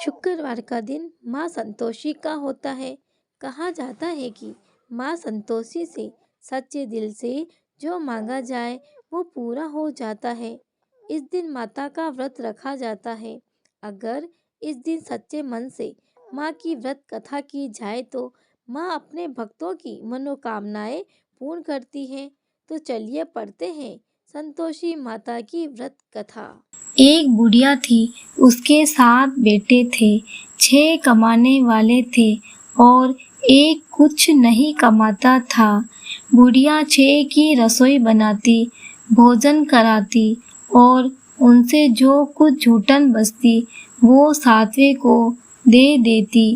शुक्रवार का दिन माँ संतोषी का होता है। कहा जाता है कि माँ संतोषी से सच्चे दिल से जो मांगा जाए वो पूरा हो जाता है। इस दिन माता का व्रत रखा जाता है। अगर इस दिन सच्चे मन से माँ की व्रत कथा की जाए तो माँ अपने भक्तों की मनोकामनाएं पूर्ण करती है। तो चलिए पढ़ते हैं संतोषी माता की व्रत कथा। एक बुढ़िया थी, उसके 7 बेटे थे। 6 कमाने वाले थे और एक कुछ नहीं कमाता था। बुढ़िया 6 की रसोई बनाती, भोजन कराती और उनसे जो कुछ झूठन बचती वो 7वें को दे देती।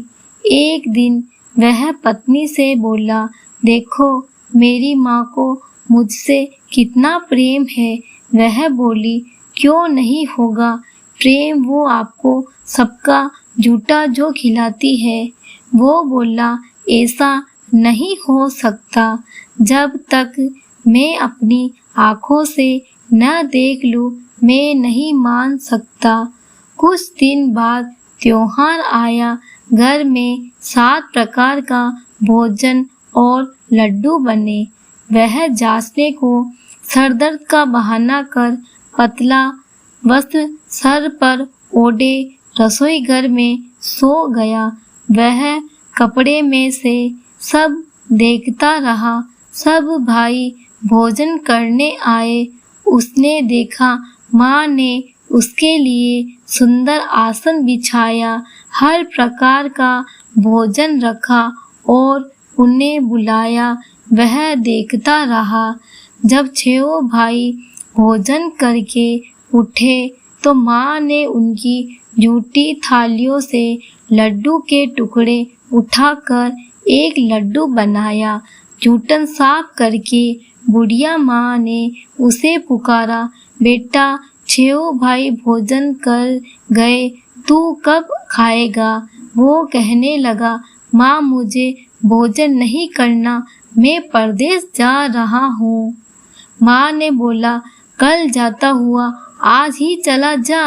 एक दिन वह पत्नी से बोला, देखो मेरी माँ को मुझसे कितना प्रेम है। वह बोली, क्यों नहीं होगा प्रेम, वो आपको सबका झूठा जो खिलाती है। वो बोला, ऐसा नहीं हो सकता, जब तक मैं अपनी आँखों से न देख लूं मैं नहीं मान सकता। कुछ दिन बाद त्योहार आया। घर में 7 प्रकार का भोजन और लड्डू बने। वह जांचने को सरदर्द का बहाना कर पतला वस्त्र सर पर ओढ़े रसोई घर में सो गया। वह कपड़े में से सब देखता रहा। सब भाई भोजन करने आए। उसने देखा माँ ने उसके लिए सुंदर आसन बिछाया, हर प्रकार का भोजन रखा और उन्हें बुलाया। वह देखता रहा। जब 6 भाई भोजन करके उठे तो माँ ने उनकी झूठी थालियों से लड्डू के टुकड़े उठाकर एक लड्डू बनाया। जूठन साफ करके बुढ़िया माँ ने उसे पुकारा, बेटा 6 भाई भोजन कर गए, तू कब खाएगा? वो कहने लगा, माँ मुझे भोजन नहीं करना, मैं परदेश जा रहा हूँ। माँ ने बोला, कल जाता हुआ आज ही चला जा।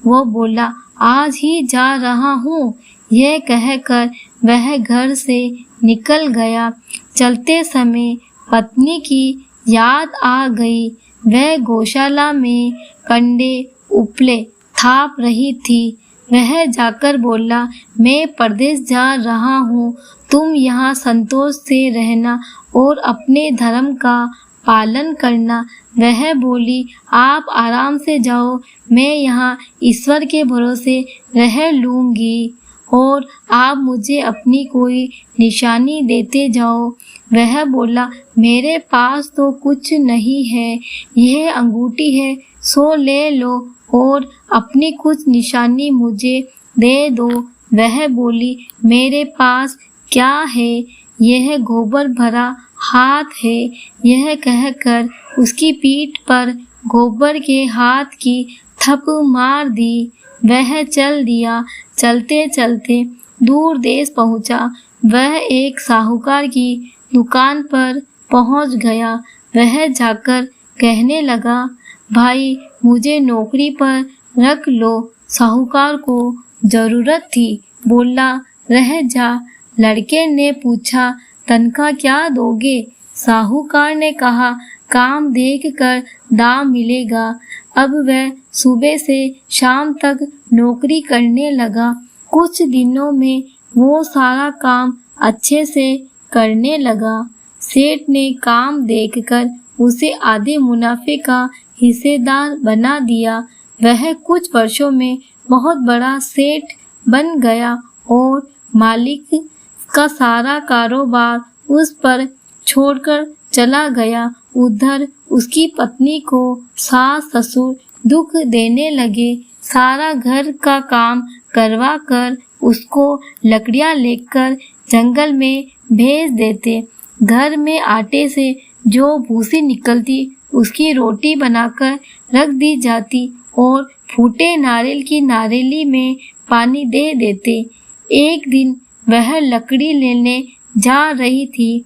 वो बोला, आज ही जा रहा हूँ। यह कहकर वह घर से निकल गया। चलते समय पत्नी की याद आ गई। वह गौशाला में कंडे उपले थाप रही थी। वह जाकर बोला, मैं परदेश जा रहा हूँ, तुम यहाँ संतोष से रहना और अपने धर्म का पालन करना। वह बोली, आप आराम से जाओ, मैं यहाँ ईश्वर के भरोसे रह लूँगी और आप मुझे अपनी कोई निशानी देते जाओ। वह बोला, मेरे पास तो कुछ नहीं है, यह अंगूठी है, सो ले लो और अपनी कुछ निशानी मुझे दे दो। वह बोली, मेरे पास क्या है, यह गोबर भरा हाथ है। यह कहकर उसकी पीठ पर गोबर के हाथ की थप मार दी। वह चल दिया। चलते चलते दूर देश पहुंचा। वह एक साहूकार की दुकान पर पहुंच गया। वह जाकर कहने लगा, भाई मुझे नौकरी पर रख लो। साहूकार को जरूरत थी। बोला, रह जा। लड़के ने पूछा, तनख्वाह क्या दोगे? साहूकार ने कहा, काम देखकर दाम मिलेगा। अब वह सुबह से शाम तक नौकरी करने लगा। कुछ दिनों में वो सारा काम अच्छे से करने लगा। सेठ ने काम देखकर उसे आधे मुनाफे का हिस्सेदार बना दिया। वह कुछ वर्षों में बहुत बड़ा सेठ बन गया और मालिक का सारा कारोबार उस पर छोड़कर चला गया। उधर उसकी पत्नी को सास ससुर दुख देने लगे। सारा घर का काम करवा कर उसको लकड़ियां लेकर जंगल में भेज देते। घर में आटे से जो भूसी निकलती उसकी रोटी बनाकर रख दी जाती और फूटे नारियल की नारियली में पानी दे देते। एक दिन वह लकड़ी लेने जा रही थी।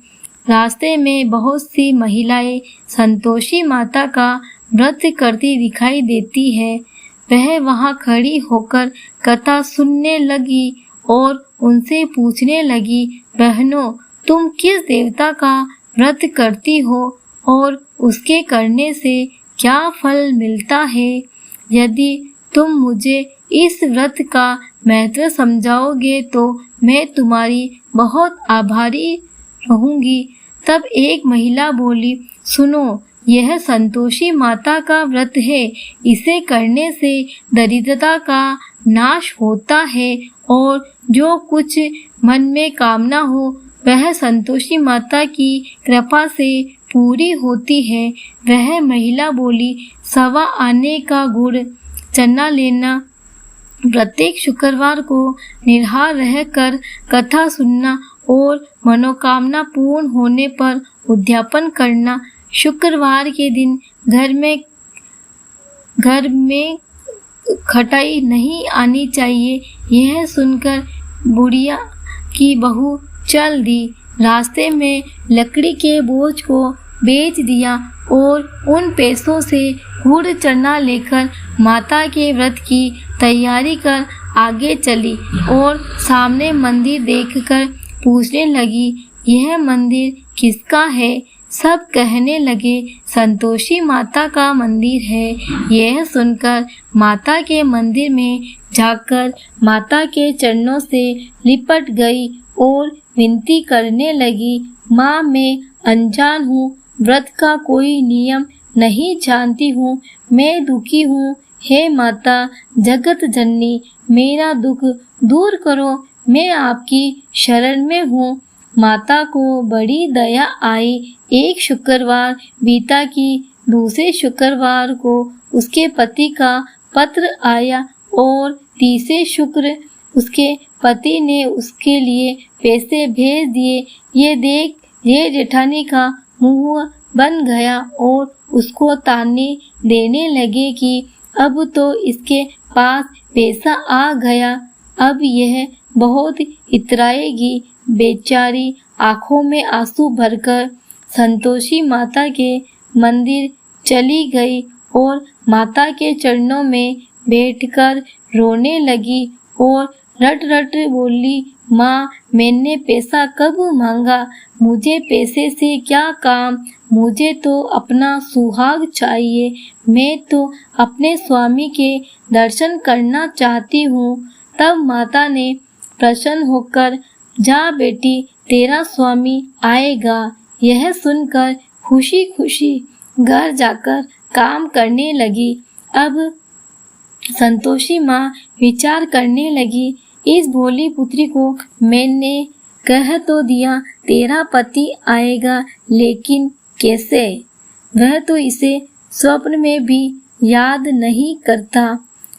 रास्ते में बहुत सी महिलाएं संतोषी माता का व्रत करती दिखाई देती है। वह वहां खड़ी होकर कथा सुनने लगी और उनसे पूछने लगी, बहनों, तुम किस देवता का व्रत करती हो और उसके करने से क्या फल मिलता है? यदि तुम मुझे इस व्रत का महत्व समझाओगे तो मैं तुम्हारी बहुत आभारी रहूंगी। तब एक महिला बोली, सुनो, यह संतोषी माता का व्रत है। इसे करने से दरिद्रता का नाश होता है और जो कुछ मन में कामना हो वह संतोषी माता की कृपा से पूरी होती है। वह महिला बोली, सवा आने का गुड़ चना लेना, प्रत्येक शुक्रवार को निराहार रहकर कथा सुनना और मनोकामना पूर्ण होने पर उद्यापन करना, शुक्रवार के दिन घर में खटाई नहीं आनी चाहिए। यह सुनकर बुढ़िया की बहू चल दी। रास्ते में लकड़ी के बोझ को बेच दिया और उन पैसों से गुड़ चना लेकर माता के व्रत की तैयारी कर आगे चली और सामने मंदिर देखकर पूछने लगी, यह मंदिर किसका है? सब कहने लगे, संतोषी माता का मंदिर है। यह सुनकर माता के मंदिर में जाकर माता के चरणों से लिपट गई और विनती करने लगी, माँ, मैं अनजान हूँ, व्रत का कोई नियम नहीं जानती हूँ, मैं दुखी हूँ। हे माता जगत जननी, मेरा दुख दूर करो, मैं आपकी शरण में हूँ। माता को बड़ी दया आई। एक शुक्रवार बीता कि दूसरे शुक्रवार को उसके पति का पत्र आया और तीसरे शुक्र उसके पति ने उसके लिए पैसे भेज दिए। ये देख ये जेठानी का मुंह बन गया और उसको ताने देने लगे कि अब तो इसके पास पैसा आ गया, अब यह बहुत इतराएगी। बेचारी आंखों में आंसू भरकर संतोषी माता के मंदिर चली गई और माता के चरणों में बैठकर रोने लगी और रट रट बोली, माँ, मैंने पैसा कब मांगा? मुझे पैसे से क्या काम? मुझे तो अपना सुहाग चाहिए। मैं तो अपने स्वामी के दर्शन करना चाहती हूँ। तब माता ने प्रसन्न होकर, जा बेटी, तेरा स्वामी आएगा। यह सुनकर खुशी खुशी घर जाकर काम करने लगी। अब संतोषी माँ विचार करने लगी, इस भोली पुत्री को मैंने कह तो दिया तेरा पति आएगा, लेकिन कैसे? वह तो इसे स्वप्न में भी याद नहीं करता।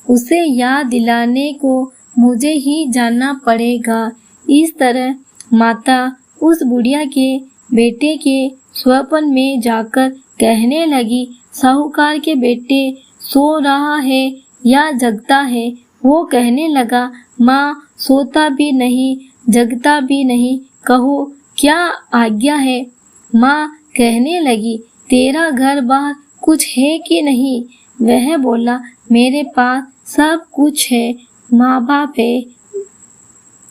उसे याद दिलाने को मुझे ही जाना पड़ेगा। इस तरह माता उस बुढ़िया के बेटे के स्वप्न में जाकर कहने लगी, साहूकार के बेटे सो रहा है या जगता है? वो कहने लगा, माँ, सोता भी नहीं जगता भी नहीं, कहो क्या आज्ञा है? माँ कहने लगी, तेरा घर बार कुछ है कि नहीं? वह बोला, मेरे पास सब कुछ है, माँ बाप है,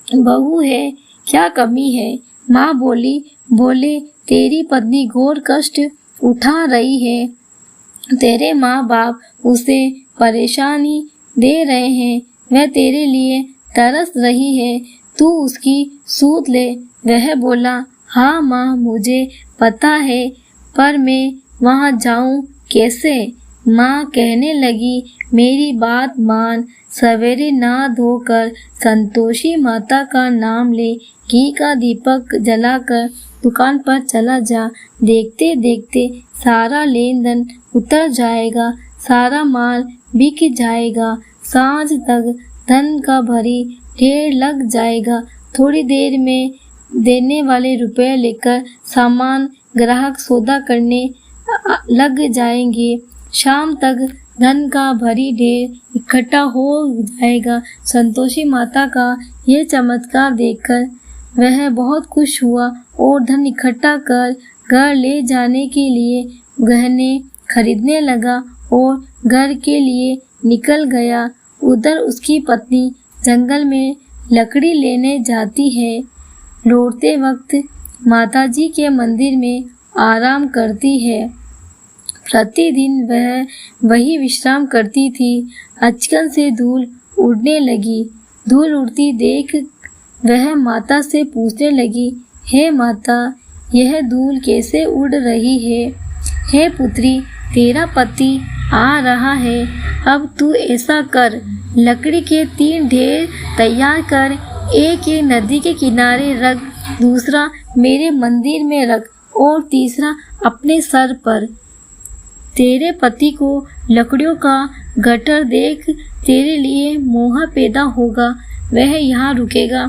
बहू है, क्या कमी है? माँ बोले, तेरी पत्नी घोर कष्ट उठा रही है, तेरे माँ बाप उसे परेशानी दे रहे हैं, वह तेरे लिए तरस रही है, तू उसकी सूध ले। वह बोला, हाँ माँ, मुझे पता है, पर मैं वहाँ जाऊँ कैसे? माँ कहने लगी, मेरी बात मान, सवेरे नहा धोकर संतोषी माता का नाम ले, घी का दीपक जलाकर दुकान पर चला जा। देखते देखते सारा लेन देन उतर जाएगा, सारा माल बिक जाएगा, सांझ तक धन का भरी ढेर लग जाएगा। थोड़ी देर में देने वाले रुपए लेकर सामान ग्राहक सौदा करने लग जाएंगे। शाम तक धन का भरी ढेर इकट्ठा हो जाएगा। संतोषी माता का यह चमत्कार देखकर वह बहुत खुश हुआ और धन इकट्ठा कर घर ले जाने के लिए गहने खरीदने लगा और घर के लिए निकल गया। उधर उसकी पत्नी जंगल में लकड़ी लेने जाती है। लौटते वक्त माताजी के मंदिर में आराम करती है। प्रतिदिन वह वही विश्राम करती थी। अचकन से धूल उड़ने लगी। धूल उड़ती देख वह माता से पूछने लगी, हे माता, यह धूल कैसे उड़ रही है? हे पुत्री, तेरा पति आ रहा है। अब तू ऐसा कर, लकड़ी के 3 ढेर तैयार कर, एक नदी के किनारे रख, दूसरा मेरे मंदिर में रख और तीसरा अपने सर पर। तेरे पति को लकड़ियों का गट्ठर देख तेरे लिए मोह पैदा होगा। वह यहाँ रुकेगा,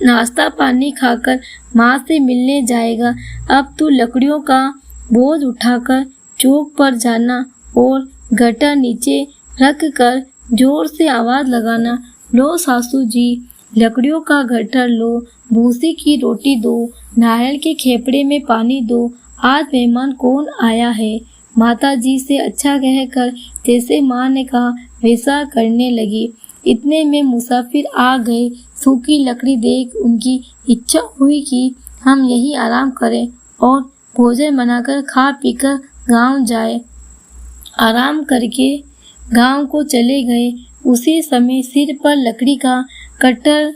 नाश्ता पानी खाकर माँ से मिलने जाएगा। अब तू लकड़ियों का बोझ उठाकर चौक पर जाना और गट्ठर नीचे रख कर जोर से आवाज लगाना, लो सासू जी, लकड़ियों का गट्ठर लो, भूसी की रोटी दो, नारियल के खेपड़े में पानी दो, आज मेहमान कौन आया है? माता जी से अच्छा कहकर जैसे माँ ने कहा वैसा करने लगी। इतने में मुसाफिर आ गए। सूखी लकड़ी देख उनकी इच्छा हुई कि हम यही आराम करें और भोजन बनाकर खा पीकर गांव जाए। आराम करके गांव को चले गए। उसी समय सिर पर लकड़ी का कट्टर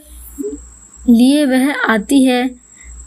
लिए वह आती है।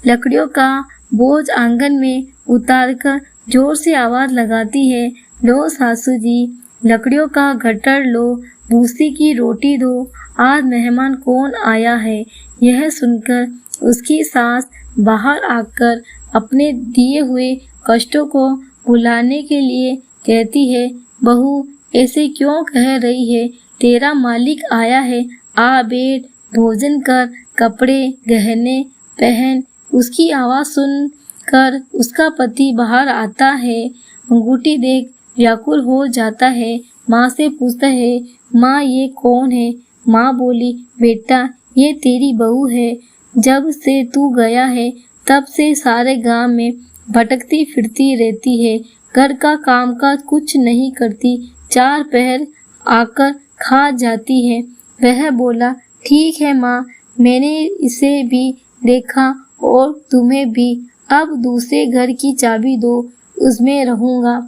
लकड़ियों का बोझ आंगन में उतारकर जोर से आवाज लगाती है, लो सासू जी, लकड़ियों का गट्ठर लो, भूसी की रोटी दो, आज मेहमान कौन आया है? यह सुनकर उसकी सास बाहर आकर अपने दिए हुए कष्टों को भुलाने के लिए कहती है, बहू ऐसे क्यों कह रही है? तेरा मालिक आया है, आ बैठ, भोजन कर, कपड़े गहने पहन। उसकी आवाज सुन कर उसका पति बाहर आता है। अंगूठी देख व्याकुल हो जाता है। माँ से पूछता है, माँ ये कौन है? माँ बोली, बेटा ये तेरी बहू है। जब से तू गया है तब से सारे गांव में भटकती फिरती रहती है। घर का कामकाज कुछ नहीं करती, 4 पहर आकर खा जाती है। वह बोला, ठीक है माँ, मैंने इसे भी देखा और तुम्हें भी। अब दूसरे घर की चाबी दो, उसमें रहूंगा।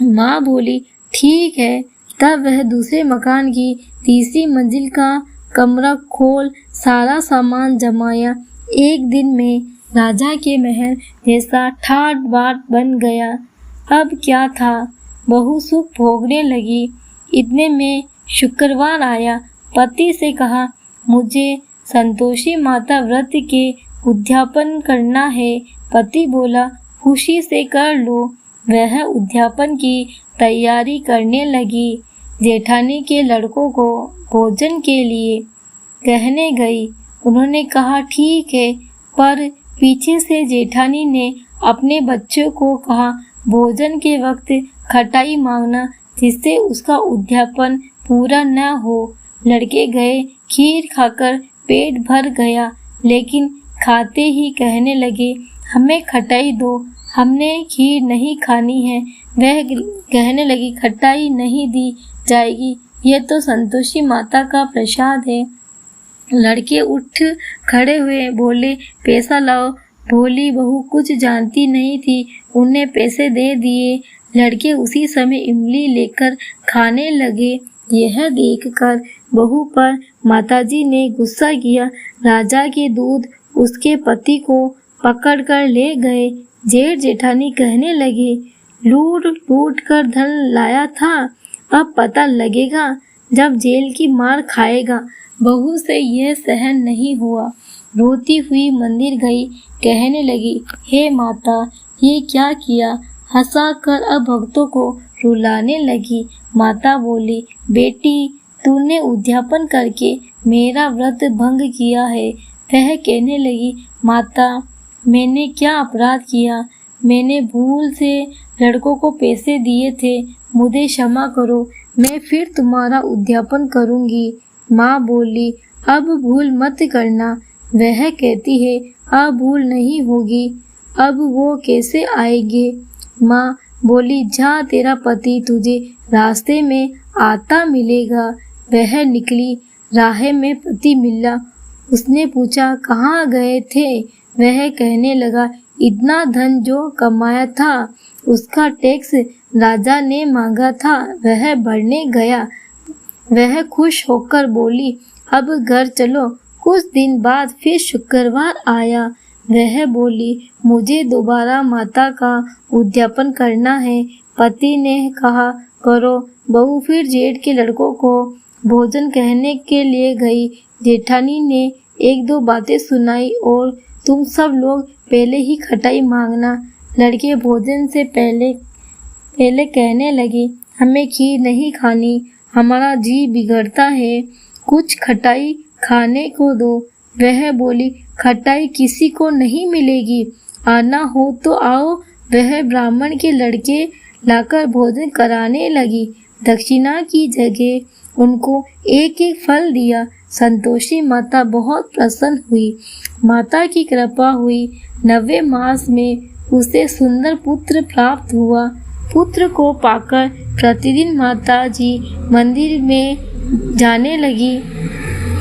माँ बोली, ठीक है। तब वह दूसरे मकान की तीसरी मंजिल का कमरा खोल सारा सामान जमाया। एक दिन में राजा के महल जैसा ठाट बाट बन गया। अब क्या था, बहू सुख भोगने लगी। इतने में शुक्रवार आया। पति से कहा, मुझे संतोषी माता व्रत के उद्यापन करना है। पति बोला, खुशी से कर लो। वह उद्यापन की तैयारी करने लगी। जेठानी के लड़कों को भोजन के लिए कहने गई। उन्होंने कहा, ठीक है, पर पीछे से जेठानी ने अपने बच्चों को कहा, भोजन के वक्त खटाई मांगना, जिससे उसका उद्यापन पूरा न हो। लड़के गए, खीर खाकर पेट भर गया, लेकिन खाते ही कहने लगे, हमें खटाई दो, हमने खीर नहीं खानी है। वह कहने लगी, खटाई नहीं दी जाएगी, यह तो संतोषी माता का प्रसाद है। लड़के उठ खड़े हुए, बोले, पैसा लाओ। भोली बहू कुछ जानती नहीं थी, उन्हें पैसे दे दिए। लड़के उसी समय इमली लेकर खाने लगे। यह देखकर बहू पर माताजी ने गुस्सा किया। राजा के दूध उसके पति को पकड़कर ले गए। जेठ जेठानी कहने लगे, लूट लूट कर धन लाया था, अब पता लगेगा जब जेल की मार खाएगा। बहू से यह सहन नहीं हुआ। रोती हुई मंदिर गई, कहने लगी, हे माता, ये क्या किया? हंसा कर अब भक्तों को रुलाने लगी। माता बोली, बेटी, तूने उद्यापन करके मेरा व्रत भंग किया है। वह कहने लगी, माता, मैंने क्या अपराध किया? मैंने भूल से लड़कों को पैसे दिए थे, मुझे क्षमा करो, मैं फिर तुम्हारा उद्यापन करूंगी। माँ बोली, अब भूल मत करना। वह कहती है, अब भूल नहीं होगी। अब वो कैसे आएंगे? माँ, बोली, जा तेरा पति तुझे रास्ते में आता मिलेगा। वह निकली, राह में पति मिला। उसने पूछा, कहाँ गए थे? वह कहने लगा, इतना धन जो कमाया था उसका टैक्स राजा ने मांगा था, वह भरने गया। वह खुश होकर बोली, अब घर चलो। कुछ दिन बाद फिर शुक्रवार आया। वह बोली, मुझे दोबारा माता का उद्यापन करना है। पति ने कहा, करो। बहू फिर जेठ के लड़कों को भोजन कहने के लिए गई। जेठानी ने एक दो बातें सुनाई और तुम सब लोग पहले ही खटाई मांगना। लड़के भोजन से पहले कहने लगे, हमें खीर नहीं खानी, हमारा जी बिगड़ता है, कुछ खटाई खाने को दो। वह बोली, खटाई किसी को नहीं मिलेगी, आना हो तो आओ। वह ब्राह्मण के लड़के लाकर भोजन कराने लगी। दक्षिणा की जगह उनको एक एक फल दिया। संतोषी माता बहुत प्रसन्न हुई। माता की कृपा हुई। 9वें मास में उसे सुंदर पुत्र प्राप्त हुआ। पुत्र को पाकर प्रतिदिन माता जी मंदिर में जाने लगी।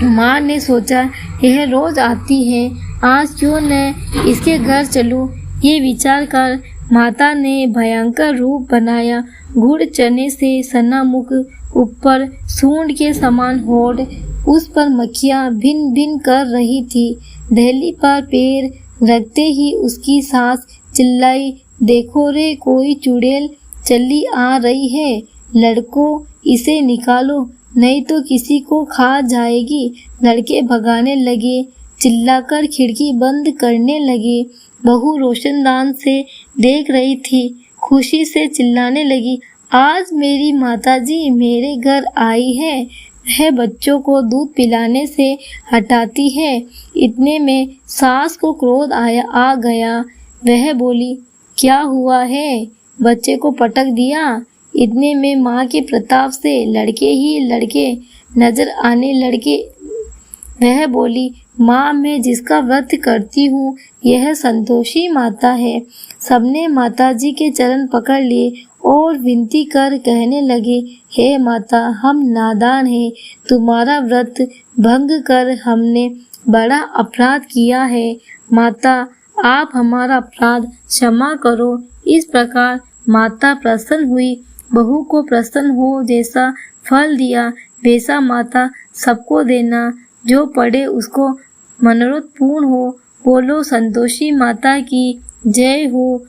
माँ ने सोचा, यह रोज आती है, आज क्यों न इसके घर चलूं। ये विचार कर माता ने भयंकर रूप बनाया। गुड़ चने से सना मुख, ऊपर सूंड के समान होठ, उस पर मक्खियाँ भिन भिन कर रही थी। दहली पर पैर रखते ही उसकी सास चिल्लाई, देखो रे, कोई चुड़ैल चली आ रही है, लड़कों इसे निकालो, नहीं तो किसी को खा जाएगी। लड़के भगाने लगे, चिल्लाकर खिड़की बंद करने लगे। बहू रोशनदान से देख रही थी, खुशी से चिल्लाने लगी, आज मेरी माताजी मेरे घर आई है। वह बच्चों को दूध पिलाने से हटाती है। इतने में सास को क्रोध आ गया। वह बोली, क्या हुआ है, बच्चे को पटक दिया? इतने में माँ के प्रताप से लड़के ही लड़के नजर आने लगे। वह बोली, माँ, मैं जिसका व्रत करती हूँ यह संतोषी माता है। सबने माताजी के चरण पकड़ लिए और विनती कर कहने लगे, हे माता, हम नादान हैं, तुम्हारा व्रत भंग कर हमने बड़ा अपराध किया है। माता, आप हमारा अपराध क्षमा करो। इस प्रकार माता प्रसन्न हुई। बहू को प्रसन्न हो जैसा फल दिया वैसा माता सबको देना, जो पड़े उसको मनोरथ पूर्ण हो। बोलो संतोषी माता की जय हो।